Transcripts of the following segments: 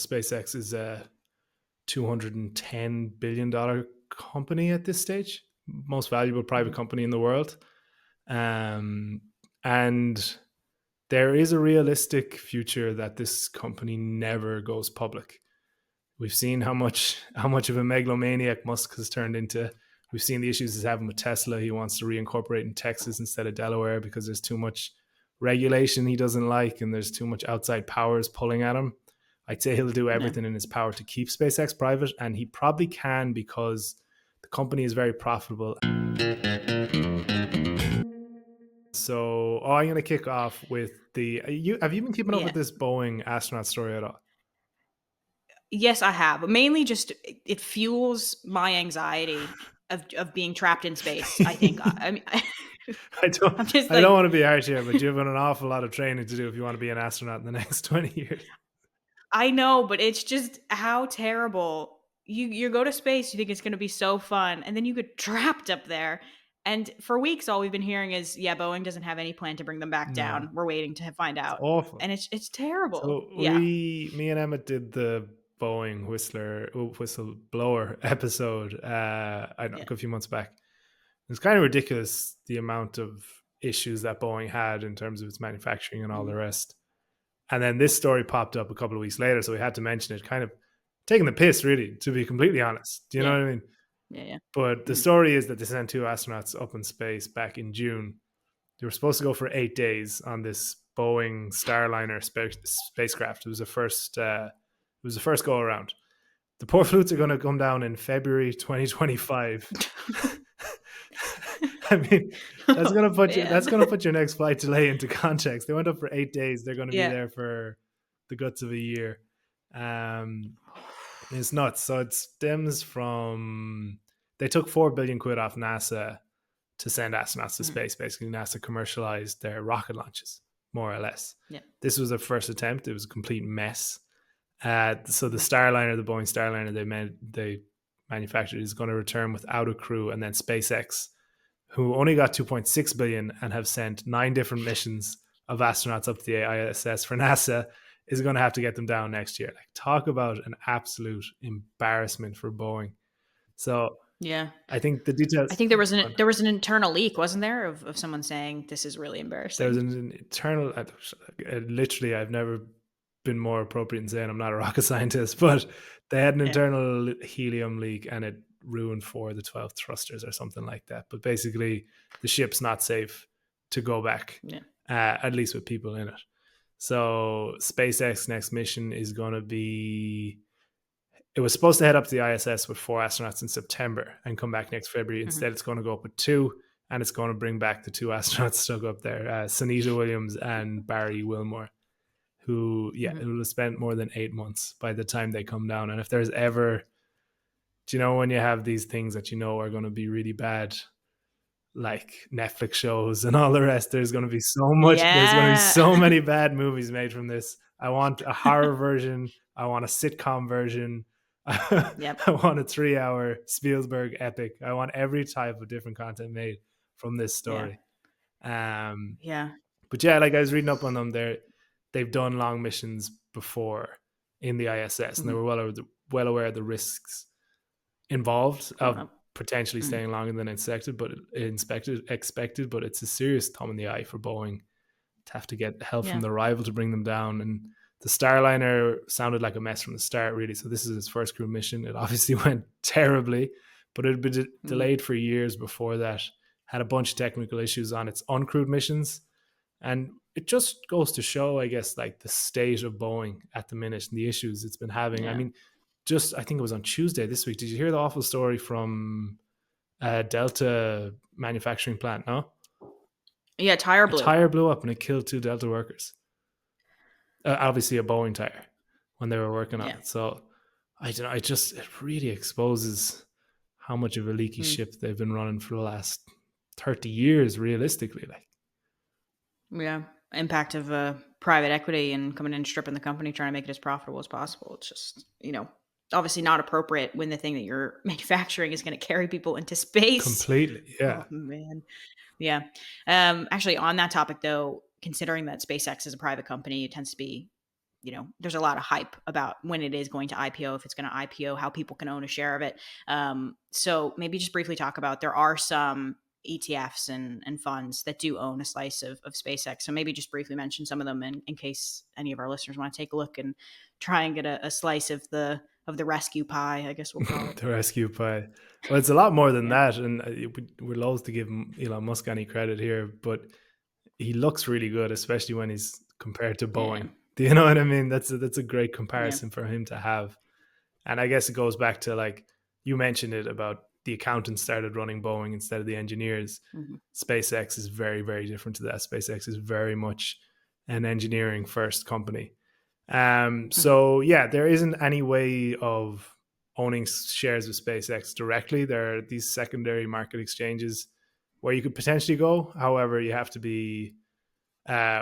SpaceX is a $210 billion company at this stage, most valuable private company in the world. And there is a realistic future that this company never goes public. We've seen how much of a megalomaniac Musk has turned into. We've seen the issues he's having with Tesla. He wants to reincorporate in Texas instead of Delaware because there's too much regulation he doesn't like and there's too much outside powers pulling at him. I'd say he'll do everything in his power to keep SpaceX private, and he probably can because the company is very profitable. So, I'm going to kick off with have you been keeping up with this Boeing astronaut story at all? Yes, I have. But mainly just it fuels my anxiety of being trapped in space. I think. I mean, I don't I'm just I don't like, want to be harsh here, but you have an awful lot of training to do if you want to be an astronaut in the next 20 years. I know, but it's just how terrible. You go to space, you think it's going to be so fun, and then you get trapped up there. And for weeks, all we've been hearing is, yeah, Boeing doesn't have any plan to bring them back No, down. We're waiting to find it's out, awful. and it's terrible. So Yeah. me and Emmett did the Boeing whistleblower episode. I don't know, Yeah. a few months back. It's kind of ridiculous the amount of issues that Boeing had in terms of its manufacturing and all the rest. And then this story popped up a couple of weeks later, so we had to mention it. Kind of taking the piss, really, to be completely honest. Do you know Yeah. what I mean? Yeah. But the story is that they sent 2 astronauts up in space back in June. They were supposed to go for 8 days on this Boeing Starliner spacecraft. It was the first. It was the first go around. The poor flutes are going to come down in February 2025. I mean, that's Oh, gonna put you. That's man. gonna put your next flight delay into context. They went up for 8 days. They're going to be Yeah. there for the guts of a year. It's nuts. So it stems from they took 4 billion quid off NASA to send astronauts to Mhm. space. Basically, NASA commercialized their rocket launches, more or less. Yeah. This was their first attempt. It was a complete mess. So the Starliner, the Boeing Starliner they manufactured is going to return without a crew, and then SpaceX, who only got 2.6 billion and have sent 9 different missions of astronauts up to the ISS for NASA, is going to have to get them down next year. Like, talk about an absolute embarrassment for Boeing. So Yeah. I think the I details. think there was an internal leak, wasn't there, of someone saying this is really There was embarrassing. an internal. Literally, I've never been more appropriate in saying I'm not a rocket scientist, but they had an Yeah. internal helium leak and it ruined 4 of the 12 thrusters or something like that. But basically, the ship's not safe to go back, Yeah. at least with people in it. So SpaceX next mission is going to be. It was supposed to head up to the ISS with 4 astronauts in September and come back next February. Mhm. Instead, it's going to go up with 2, and it's going to bring back the 2 astronauts stuck up there, Sunita Williams and Barry Wilmore, who, yeah, Mhm. it will have spent more than 8 months by the time they come down. And if there's ever, do you know, when you have these things that you know are going to be really bad, like Netflix shows and all the rest, there's going to be so much, there's going to be so Yeah. many bad movies made from this. I want a horror version. I want a sitcom version. I Yep. want a 3-hour Spielberg epic. I want every type of different content made from this Yeah. story. Um, Yeah. but yeah, like I was reading up on them, they've done long missions before in the ISS, and they Mhm. were well aware of the risks involved Going of up. potentially Mhm. staying longer than expected. But it's a serious thumb in the eye for Boeing to have to get help from Yeah. the rival to bring them down. And the Starliner sounded like a mess from the start, really. So this is its first crew mission. It obviously went terribly, but it had been Mhm. delayed for years before that. Had a bunch of technical issues on its uncrewed missions, and it just goes to show, I guess, like the state of Boeing at the minute and the issues it's been having. I Yeah. mean, just I think it was on Tuesday this week. Did you hear the awful story from Delta manufacturing plant? No, Yeah, tire a blew. tire blew up and it killed 2 Delta workers. Obviously, a Boeing tire when they were working on Yeah. it. So I don't know. It really exposes how much of a leaky Mm. ship they've been running for the last 30 years. Realistically, like. Yeah. Impact of private equity and coming in and stripping the company, trying to make it as profitable as possible. It's just, obviously not appropriate when the thing that you're manufacturing is going to carry people into space. Completely, yeah. Oh man. Yeah. Actually, on that topic though, considering that SpaceX is a private company, it tends to be there's a lot of hype about when it is going to IPO, if it's going to IPO, how people can own a share of it. So maybe just briefly talk about, there are some ETFs and funds that do own a slice of SpaceX. So maybe just briefly mention some of them in case any of our listeners want to take a look and try and get a slice of the rescue pie, I guess we'll call it. The rescue pie. Well, it's a lot more than Yeah. that, and we're loath to give Elon Musk any credit here, but he looks really good, especially when he's compared to Yeah. Boeing. Do you know what I mean? That's a great Yeah. comparison for him to have. And I guess it goes back to, like, you mentioned it about the accountants started running Boeing instead of the engineers. Mm-hmm. SpaceX is very, very different to that. SpaceX is very much an engineering first company. Mm-hmm. So yeah, there isn't any way of owning shares of SpaceX directly. There are these secondary market exchanges where you could potentially go. However, you have to be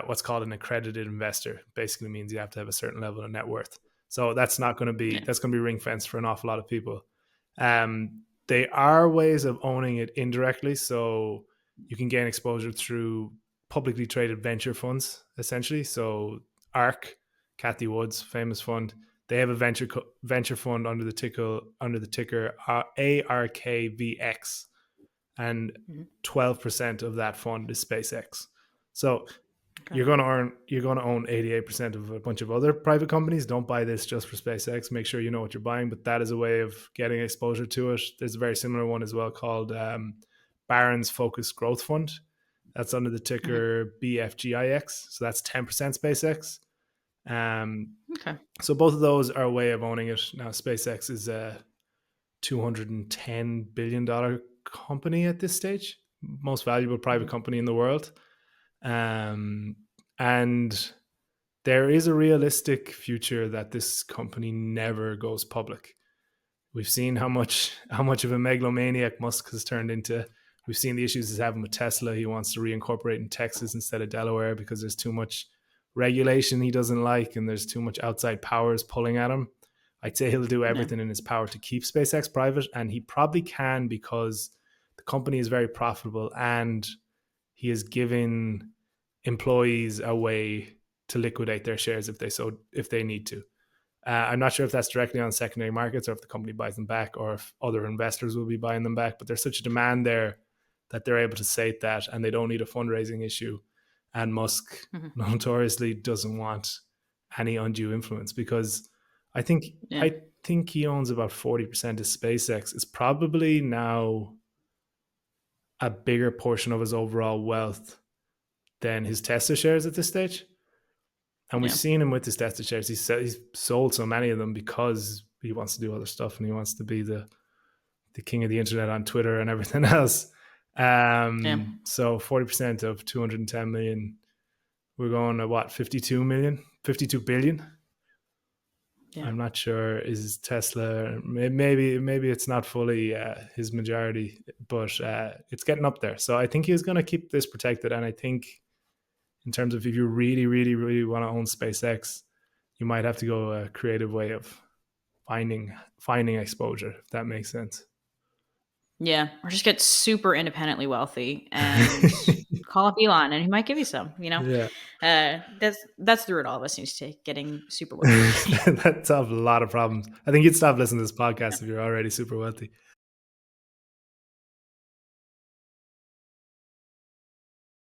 what's called an accredited investor. Basically means you have to have a certain level of net worth. So that's not going to be Yeah. that's going to be ring fenced for an awful lot of people. They are ways of owning it indirectly. So you can gain exposure through publicly traded venture funds, essentially. So ARK, Cathy Wood's famous fund, they have a venture fund under the ticker ARKVX, and Mm-hmm. 12% of that fund is SpaceX. So Okay. you're going to own 88% of a bunch of other private companies. Don't buy this just for SpaceX. Make sure you know what you're buying, but that is a way of getting exposure to it. There's a very similar one as well called Barron's Focused Growth Fund. That's under the Mm-hmm. ticker BFGIX. So that's 10% SpaceX. Um, Okay. so both of those are a way of owning it. Now, SpaceX is a $210 billion company at this stage, most valuable private Mm-hmm. company in the world. And there is a realistic future that this company never goes public. We've seen how much of a megalomaniac Musk has turned into. We've seen the issues he's having with Tesla. He wants to reincorporate in Texas instead of Delaware because there's too much regulation he doesn't like, and there's too much outside powers pulling at him. I'd say he'll do Yeah. everything in his power to keep SpaceX private, and he probably can because the company is very profitable and he is giving employees a way to liquidate their shares if they need to. I'm not sure if that's directly on secondary markets or if the company buys them back or if other investors will be buying them back. But there's such a demand there that they're able to sate that, and they don't need a fundraising issue. And Musk Mm-hmm. notoriously doesn't want any undue influence because I think Yeah. I think he owns about 40% of SpaceX. It's probably now a bigger portion of his overall wealth than his Tesla shares at this stage. And we've Yeah. seen him with his Tesla shares. He's sold so many of them because he wants to do other stuff and he wants to be the king of the internet on Twitter and everything else. Yeah. So 40% of 210 million, we're going to what, 52 million, 52 billion. Yeah. I'm not sure is Tesla. Maybe it's not fully his majority, but it's getting up there. So I think he's going to keep this protected. And I think in terms of if you really, really, really want to own SpaceX, you might have to go a creative way of finding exposure, if that makes sense. Yeah. Or just get super independently wealthy and call up Elon, and he might give you some. Yeah. That's the route all of us need to take, getting super wealthy. That solves a lot of problems. I think you'd stop listening to this podcast if you're already super wealthy.